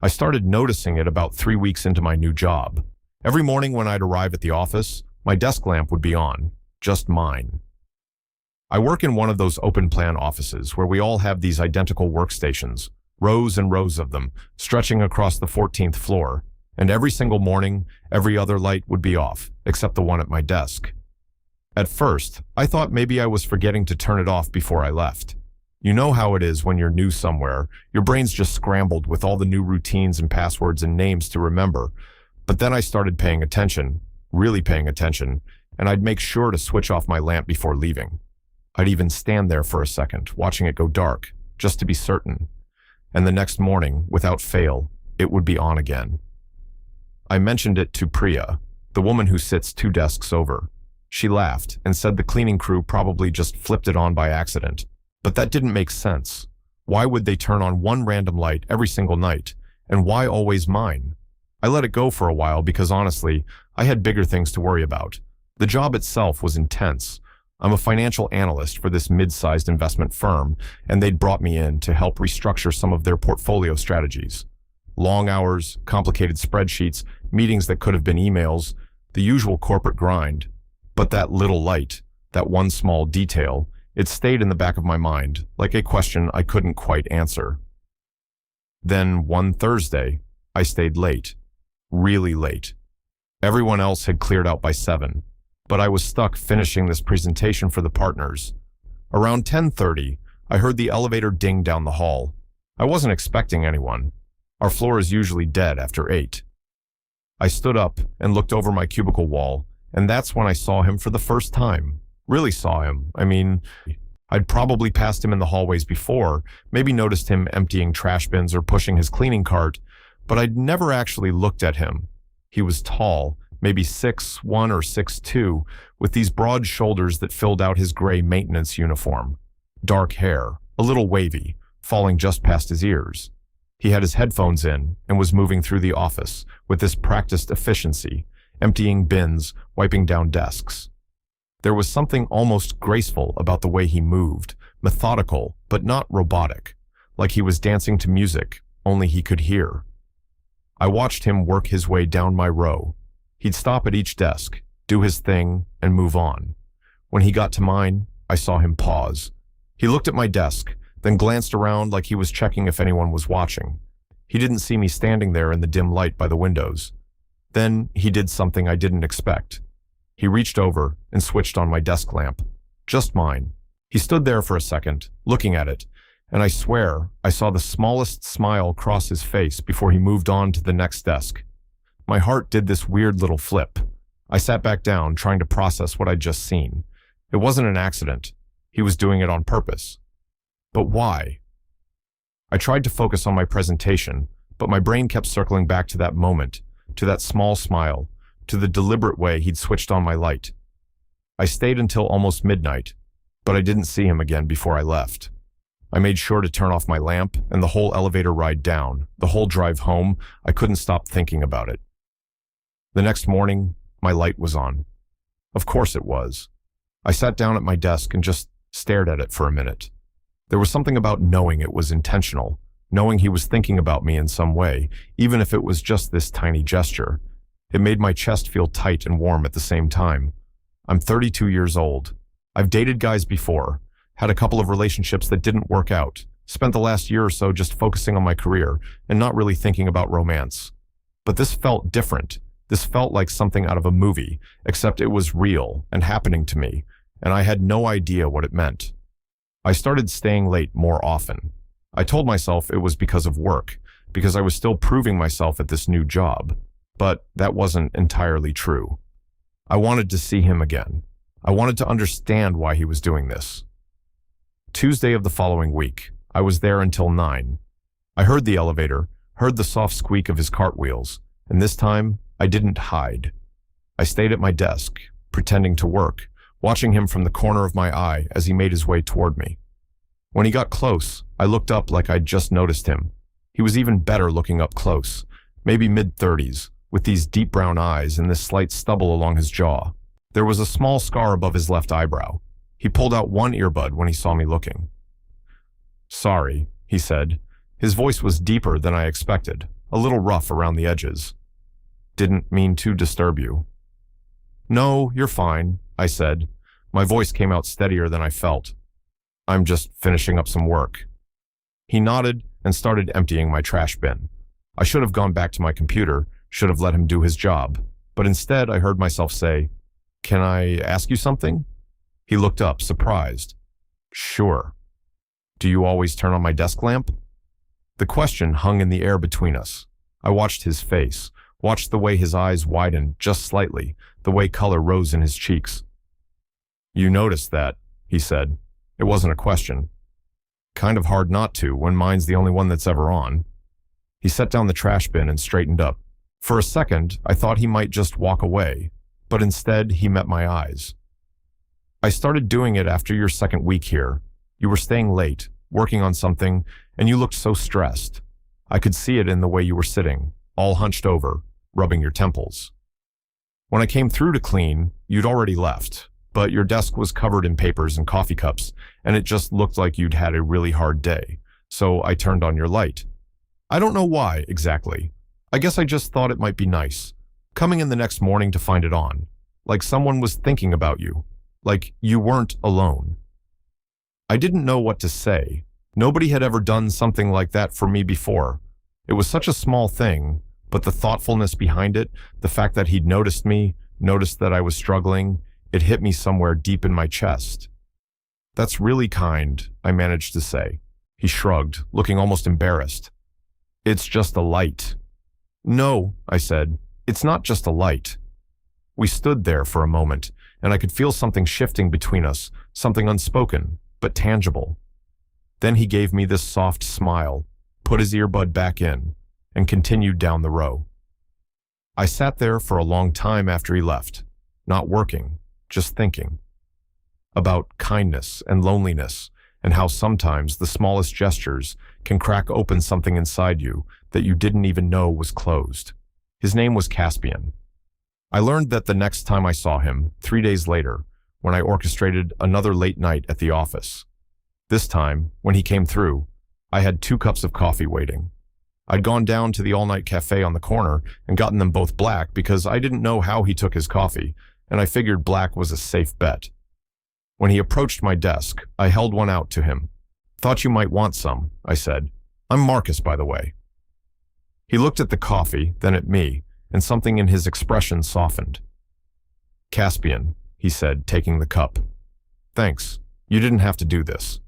I started noticing it about 3 weeks into my new job. Every morning when I'd arrive at the office, my desk lamp would be on, just mine. I work in one of those open-plan offices where we all have these identical workstations, rows and rows of them, stretching across the 14th floor, and every single morning, every other light would be off, except the one at my desk. At first, I thought maybe I was forgetting to turn it off before I left. You know how it is when you're new somewhere, your brain's just scrambled with all the new routines and passwords and names to remember. But then I started paying attention, really paying attention, and I'd make sure to switch off my lamp before leaving. I'd even stand there for a second, watching it go dark, just to be certain. And the next morning, without fail, it would be on again. I mentioned it to Priya, the woman who sits 2 desks over. She laughed and said the cleaning crew probably just flipped it on by accident. But that didn't make sense. Why would they turn on one random light every single night? And why always mine? I let it go for a while because honestly, I had bigger things to worry about. The job itself was intense. I'm a financial analyst for this mid-sized investment firm, and they'd brought me in to help restructure some of their portfolio strategies. Long hours, complicated spreadsheets, meetings that could have been emails, the usual corporate grind. But that little light, that one small detail, it stayed in the back of my mind, like a question I couldn't quite answer. Then one Thursday, I stayed late. Really late. Everyone else had cleared out by 7. But I was stuck finishing this presentation for the partners. Around 10:30, I heard the elevator ding down the hall. I wasn't expecting anyone. Our floor is usually dead after 8. I stood up and looked over my cubicle wall, and that's when I saw him for the first time. Really saw him. I mean, I'd probably passed him in the hallways before, maybe noticed him emptying trash bins or pushing his cleaning cart, but I'd never actually looked at him. He was tall, maybe 6'1" or 6'2", with these broad shoulders that filled out his gray maintenance uniform. Dark hair, a little wavy, falling just past his ears. He had his headphones in and was moving through the office with this practiced efficiency, emptying bins, wiping down desks. There was something almost graceful about the way he moved, methodical but not robotic, like he was dancing to music, only he could hear. I watched him work his way down my row. He'd stop at each desk, do his thing, and move on. When he got to mine, I saw him pause. He looked at my desk, then glanced around like he was checking if anyone was watching. He didn't see me standing there in the dim light by the windows. Then he did something I didn't expect. He reached over and switched on my desk lamp. Just mine. He stood there for a second, looking at it, and I swear I saw the smallest smile cross his face before he moved on to the next desk. My heart did this weird little flip. I sat back down, trying to process what I'd just seen. It wasn't an accident. He was doing it on purpose. But why? I tried to focus on my presentation, but my brain kept circling back to that moment, to that small smile, to the deliberate way he'd switched on my light. I stayed until almost midnight, but I didn't see him again before I left. I made sure to turn off my lamp, and the whole elevator ride down, the whole drive home, I couldn't stop thinking about it. The next morning, my light was on. Of course it was. I sat down at my desk and just stared at it for a minute. There was something about knowing it was intentional, knowing he was thinking about me in some way, even if it was just this tiny gesture. It made my chest feel tight and warm at the same time. I'm 32 years old. I've dated guys before, had a couple of relationships that didn't work out, spent the last year or so just focusing on my career and not really thinking about romance. But this felt different. This felt like something out of a movie, except it was real and happening to me, and I had no idea what it meant. I started staying late more often. I told myself it was because of work, because I was still proving myself at this new job. But that wasn't entirely true. I wanted to see him again. I wanted to understand why he was doing this. Tuesday of the following week, I was there until 9. I heard the elevator, heard the soft squeak of his cartwheels, and this time, I didn't hide. I stayed at my desk, pretending to work, watching him from the corner of my eye as he made his way toward me. When he got close, I looked up like I'd just noticed him. He was even better looking up close, maybe mid-30s, with these deep brown eyes and this slight stubble along his jaw. There was a small scar above his left eyebrow. He pulled out one earbud when he saw me looking. "Sorry," he said. His voice was deeper than I expected, a little rough around the edges. Didn't mean to disturb you. No, you're fine, I said. My voice came out steadier than I felt. I'm just finishing up some work. He nodded and started emptying my trash bin. I should have gone back to my computer, should have let him do his job, but instead I heard myself say, "Can I ask you something?" He looked up, surprised. Sure. Do you always turn on my desk lamp? The question hung in the air between us. I watched his face, watched the way his eyes widened just slightly, the way color rose in his cheeks. You noticed that, he said. It wasn't a question. Kind of hard not to when mine's the only one that's ever on. He set down the trash bin and straightened up. For a second, I thought he might just walk away, but instead he met my eyes. I started doing it after your second week here. You were staying late, working on something, and you looked so stressed. I could see it in the way you were sitting, all hunched over, rubbing your temples. When I came through to clean, you'd already left, but your desk was covered in papers and coffee cups, and it just looked like you'd had a really hard day, so I turned on your light. I don't know why, exactly. I guess I just thought it might be nice, coming in the next morning to find it on, like someone was thinking about you, like you weren't alone. I didn't know what to say. Nobody had ever done something like that for me before. It was such a small thing, but the thoughtfulness behind it, the fact that he'd noticed me, noticed that I was struggling, it hit me somewhere deep in my chest. That's really kind, I managed to say. He shrugged, looking almost embarrassed. It's just a light. No, I said, it's not just a light. We stood there for a moment, and I could feel something shifting between us, something unspoken, but tangible. Then he gave me this soft smile, put his earbud back in, and continued down the row. I sat there for a long time after he left, not working, just thinking. About kindness and loneliness, and how sometimes the smallest gestures can crack open something inside you that you didn't even know was closed. His name was Caspian. I learned that the next time I saw him, 3 days later, when I orchestrated another late night at the office. This time, when he came through, I had 2 cups of coffee waiting. I'd gone down to the all-night cafe on the corner and gotten them both black because I didn't know how he took his coffee, and I figured black was a safe bet. When he approached my desk, I held one out to him. Thought you might want some, I said. I'm Marcus, by the way. He looked at the coffee, then at me, and something in his expression softened. Caspian, he said, taking the cup. Thanks. You didn't have to do this.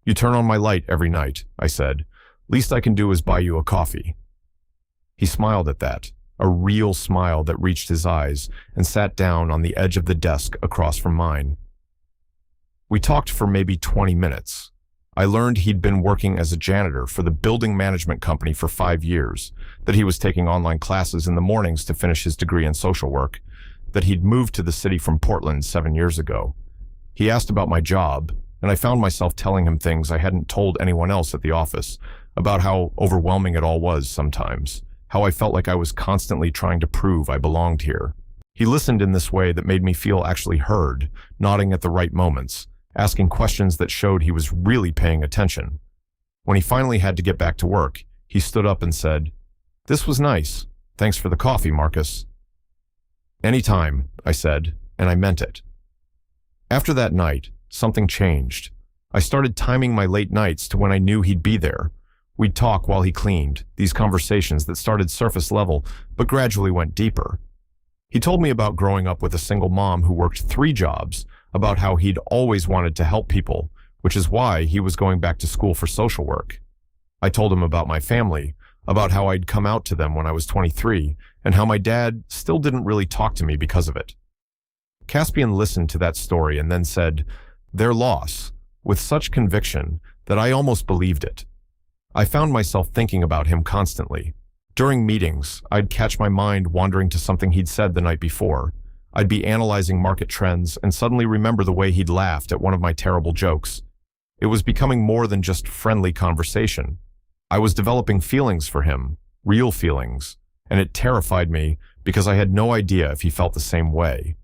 You turn on my light every night, I said. Least I can do is buy you a coffee. He smiled at that, a real smile that reached his eyes, and sat down on the edge of the desk across from mine. We talked for maybe 20 minutes. I learned he'd been working as a janitor for the building management company for 5 years, that he was taking online classes in the mornings to finish his degree in social work, that he'd moved to the city from Portland 7 years ago. He asked about my job, and I found myself telling him things I hadn't told anyone else at the office, about how overwhelming it all was sometimes, how I felt like I was constantly trying to prove I belonged here. He listened in this way that made me feel actually heard, nodding at the right moments, asking questions that showed he was really paying attention. When he finally had to get back to work, he stood up and said, "This was nice. Thanks for the coffee, Marcus." "Anytime," I said, and I meant it. After that night, something changed. I started timing my late nights to when I knew he'd be there. We'd talk while he cleaned, these conversations that started surface level but gradually went deeper. He told me about growing up with a single mom who worked 3 jobs, about how he'd always wanted to help people, which is why he was going back to school for social work. I told him about my family, about how I'd come out to them when I was 23, and how my dad still didn't really talk to me because of it. Caspian listened to that story and then said, "Their loss," with such conviction that I almost believed it. I found myself thinking about him constantly. During meetings, I'd catch my mind wandering to something he'd said the night before. I'd be analyzing market trends and suddenly remember the way he'd laughed at one of my terrible jokes. It was becoming more than just friendly conversation. I was developing feelings for him, real feelings, and it terrified me because I had no idea if he felt the same way.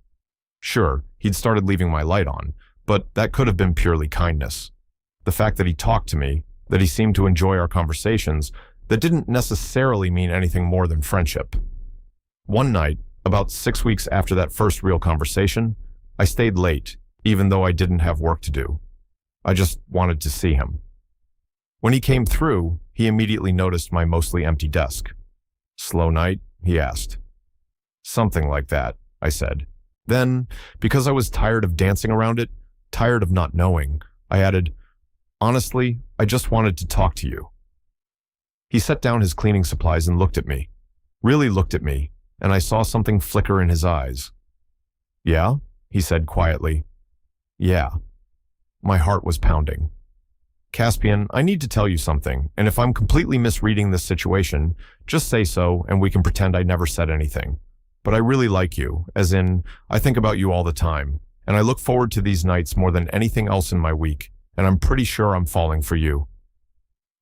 Sure, he'd started leaving my light on, but that could have been purely kindness. The fact that he talked to me, that he seemed to enjoy our conversations, that didn't necessarily mean anything more than friendship. One night, about 6 weeks after that first real conversation, I stayed late, even though I didn't have work to do. I just wanted to see him. When he came through, he immediately noticed my mostly empty desk. "Slow night?" he asked. "Something like that," I said. Then, because I was tired of dancing around it, tired of not knowing, I added, "Honestly, I just wanted to talk to you." He set down his cleaning supplies and looked at me. Really looked at me, and I saw something flicker in his eyes. "Yeah?" he said quietly. "Yeah." My heart was pounding. "Caspian, I need to tell you something, and if I'm completely misreading this situation, just say so and we can pretend I never said anything. But I really like you, as in, I think about you all the time, and I look forward to these nights more than anything else in my week, and I'm pretty sure I'm falling for you."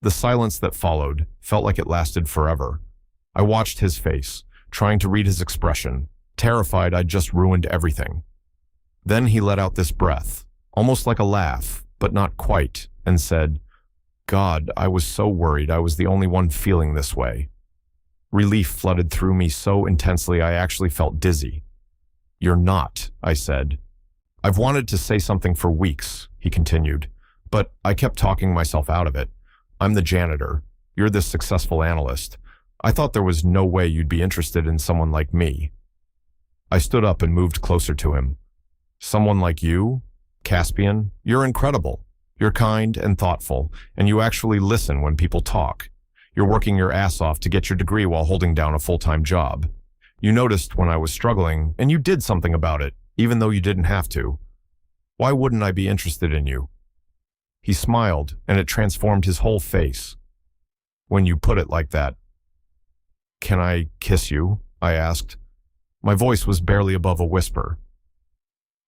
The silence that followed felt like it lasted forever. I watched his face, trying to read his expression, terrified I'd just ruined everything. Then he let out this breath, almost like a laugh, but not quite, and said, "God, I was so worried I was the only one feeling this way." Relief flooded through me so intensely I actually felt dizzy. "You're not," I said. "I've wanted to say something for weeks," he continued, "but I kept talking myself out of it. I'm the janitor. You're this successful analyst. I thought there was no way you'd be interested in someone like me." I stood up and moved closer to him. "Someone like you? Caspian, you're incredible. You're kind and thoughtful, and you actually listen when people talk. You're working your ass off to get your degree while holding down a full-time job. You noticed when I was struggling, and you did something about it, even though you didn't have to. Why wouldn't I be interested in you?" He smiled, and it transformed his whole face. "When you put it like that." "Can I kiss you?" I asked. My voice was barely above a whisper.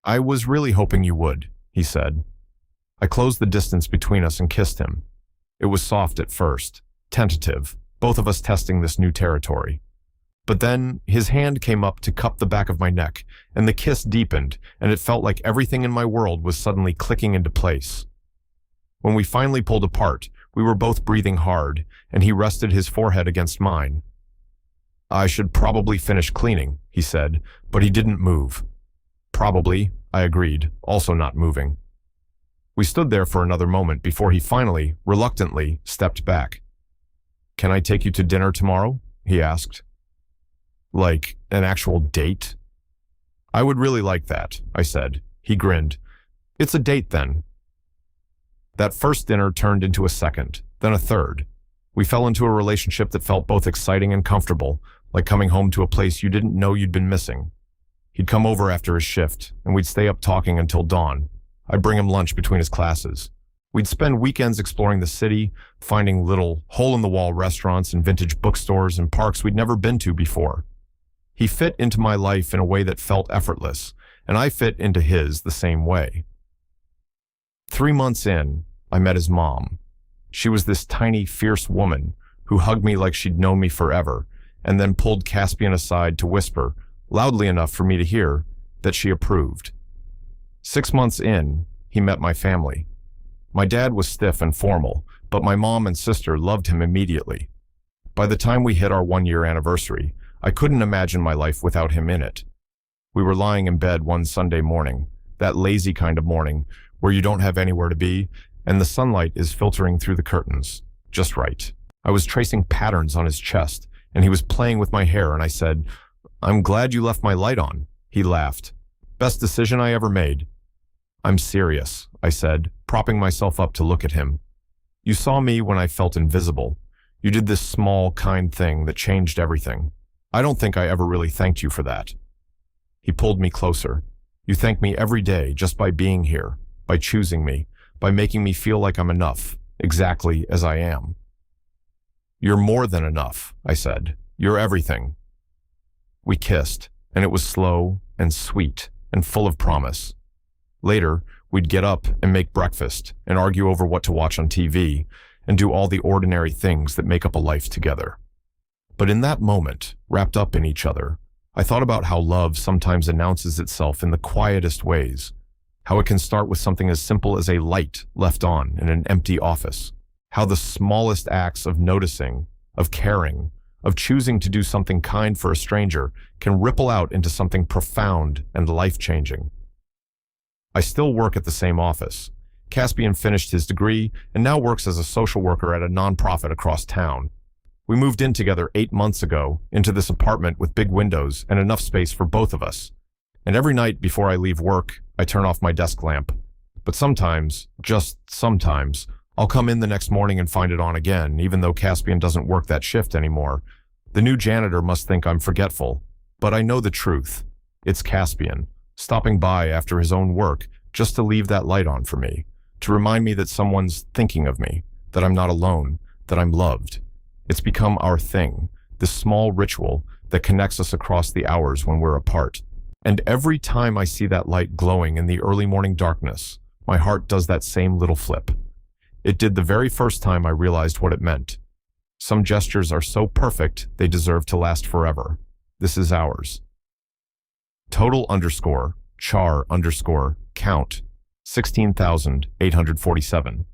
"I was really hoping you would," he said. I closed the distance between us and kissed him. It was soft at first, tentative, both of us testing this new territory. But then his hand came up to cup the back of my neck, and the kiss deepened, and it felt like everything in my world was suddenly clicking into place. When we finally pulled apart, we were both breathing hard, and he rested his forehead against mine. "I should probably finish cleaning," he said, but he didn't move. "Probably," I agreed, also not moving. We stood there for another moment before he finally, reluctantly, stepped back. "Can I take you to dinner tomorrow?" he asked. "Like an actual date?" "I would really like that," I said. He grinned. "It's a date then." That first dinner turned into a second, then a third. We fell into a relationship that felt both exciting and comfortable, like coming home to a place you didn't know you'd been missing. He'd come over after his shift, and we'd stay up talking until dawn. I'd bring him lunch between his classes. We'd spend weekends exploring the city, finding little hole-in-the-wall restaurants and vintage bookstores and parks we'd never been to before. He fit into my life in a way that felt effortless, and I fit into his the same way. 3 months in, I met his mom. She was this tiny, fierce woman who hugged me like she'd known me forever, and then pulled Caspian aside to whisper, loudly enough for me to hear, that she approved. 6 months in, he met my family. My dad was stiff and formal, but my mom and sister loved him immediately. By the time we hit our 1-year anniversary, I couldn't imagine my life without him in it. We were lying in bed one Sunday morning, that lazy kind of morning where you don't have anywhere to be, and the sunlight is filtering through the curtains, just right. I was tracing patterns on his chest, and he was playing with my hair, and I said, "I'm glad you left my light on." He laughed. "Best decision I ever made." "I'm serious," I said, propping myself up to look at him. "You saw me when I felt invisible. You did this small, kind thing that changed everything. I don't think I ever really thanked you for that." He pulled me closer. "You thank me every day just by being here, by choosing me, by making me feel like I'm enough, exactly as I am." "You're more than enough," I said. "You're everything." We kissed, and it was slow and sweet and full of promise. Later, we'd get up and make breakfast and argue over what to watch on TV and do all the ordinary things that make up a life together. But in that moment, wrapped up in each other, I thought about how love sometimes announces itself in the quietest ways, how it can start with something as simple as a light left on in an empty office, how the smallest acts of noticing, of caring, of choosing to do something kind for a stranger can ripple out into something profound and life-changing. I still work at the same office. Caspian finished his degree and now works as a social worker at a nonprofit across town. We moved in together 8 months ago into this apartment with big windows and enough space for both of us. And every night before I leave work, I turn off my desk lamp. But sometimes, just sometimes, I'll come in the next morning and find it on again, even though Caspian doesn't work that shift anymore. The new janitor must think I'm forgetful, but I know the truth. It's Caspian, stopping by after his own work just to leave that light on for me, to remind me that someone's thinking of me, that I'm not alone, that I'm loved. It's become our thing, this small ritual that connects us across the hours when we're apart. And every time I see that light glowing in the early morning darkness, my heart does that same little flip. It did the very first time I realized what it meant. Some gestures are so perfect, they deserve to last forever. This is ours. Total_char_count 16,847.